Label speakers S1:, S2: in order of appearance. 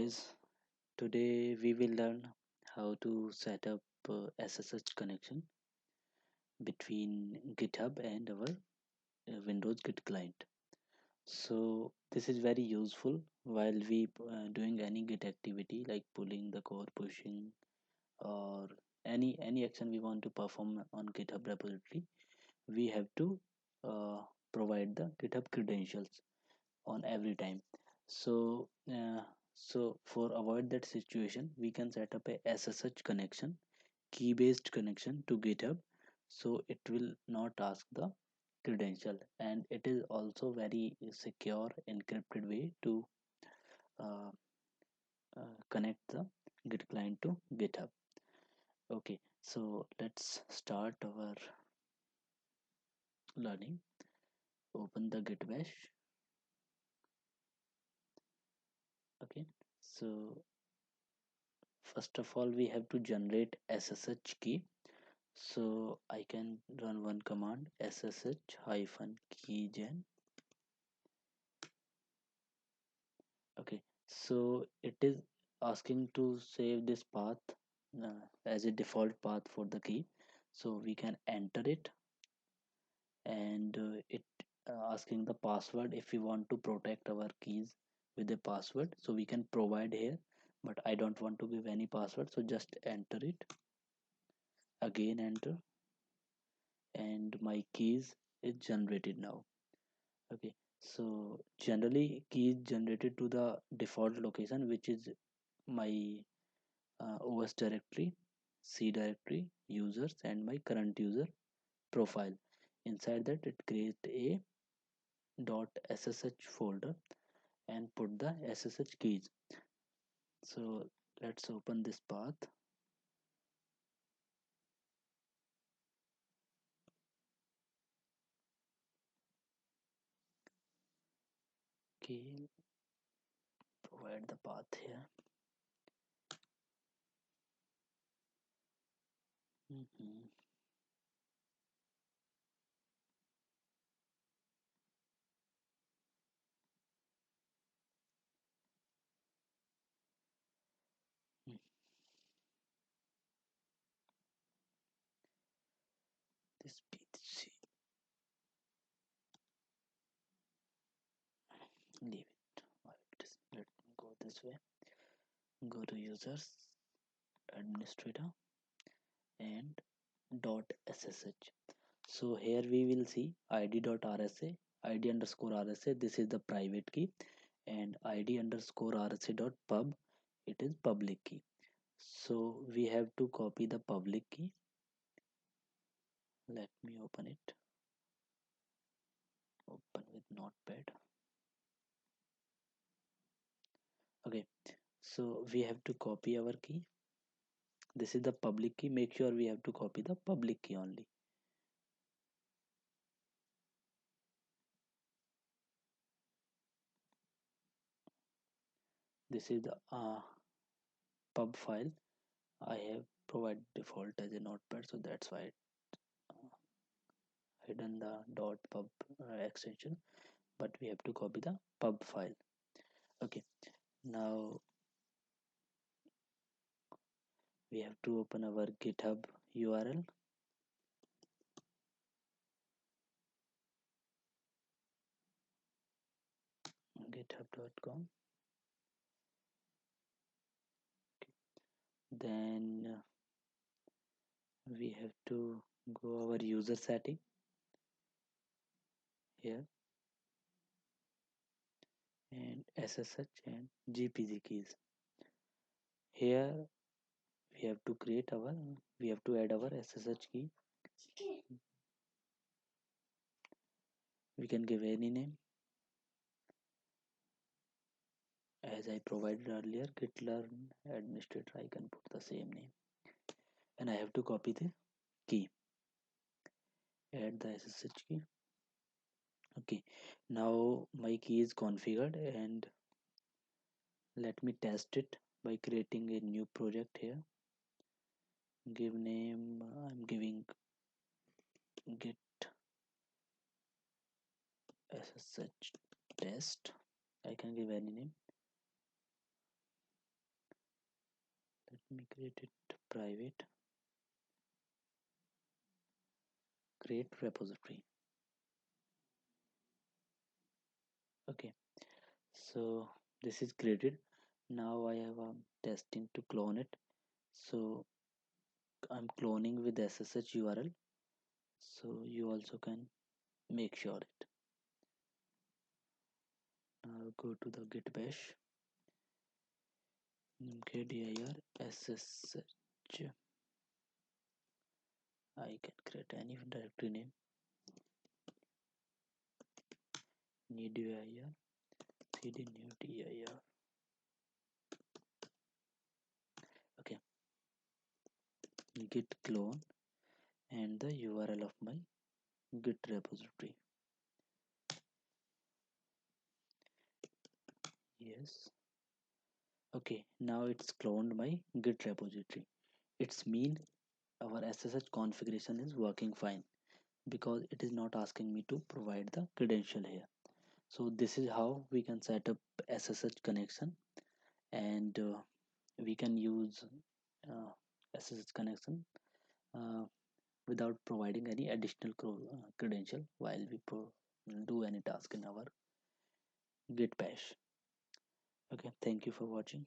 S1: guys, today we will learn how to set up SSH connection between GitHub and our Windows Git client. So this is very useful while we doing any Git activity like pulling the core, pushing, or any action we want to perform on GitHub repository. We have to uh, provide the GitHub credentials on every time. So uh, so for avoid that situation, we can set up a SSH connection, key based connection to GitHub, so it will not ask the credential, and it is also very secure encrypted way to uh, connect the Git client to GitHub. Okay, so let's start our learning. Open the Git bash. Okay, so first of all we have to generate SSH key. So I can run one command, ssh hyphen keygen. Okay, so it is asking to save this path as a default path for the key. So we can enter it, and it asking the password if we want to protect our keys with a password. So we can provide here, but I don't want to give any password, so just enter it. Again enter, and my keys is generated now. Okay, so generally key is generated to the default location, which is my OS directory, C directory, users, and my current user profile. Inside that, it create a .ssh folder and put the SSH keys. So let's open this path. Okay, provide the path here. Mhm. Mm, This PC, leave it. Why it is- Let me go this way. Go to users, administrator, and .ssh. So here we will see id.rsa, id underscore rsa, this is the private key, and id underscore rsa dot pub, it is public key. So we have to copy the public key. Let me open it. Open with notepad. Okay, so we have to copy our key. This is the public key. Make sure we have to copy the public key only. This is the pub file. I have provided default as a notepad, so that's why uh, hidden the .pub extension, but we have to copy the pub file. Okay, now we have to open our GitHub URL. github.com. Then we have to go our user setting here, and SSH and GPG keys. Here we have to create our, we have to add our SSH key. We can give any name as I provided earlier, git learn administrator. I can put the same name, and I have to copy the key. Add the SSH key. Okay, now my key is configured, and let me test it by creating a new project here. Give name, I'm giving git SSH test. I can give any name. Let me create it private. Create repository. Okay, so this is created. Now I have testing to clone it. So I'm cloning with SSH URL. So you also can make sure it. Now go to the git bash. Mkdir SSH. I can create any directory name. New dir. cd new dir. Okay, git clone and the URL of my git repository. Yes. Okay, now it's cloned my git repository. It's mean our SSH configuration is working fine because it is not asking me to provide the credential here. So this is how we can set up SSH connection, and we can use uh, SSH connection uh, without providing any additional credential while we do any task in our git bash. Okay, thank you for watching.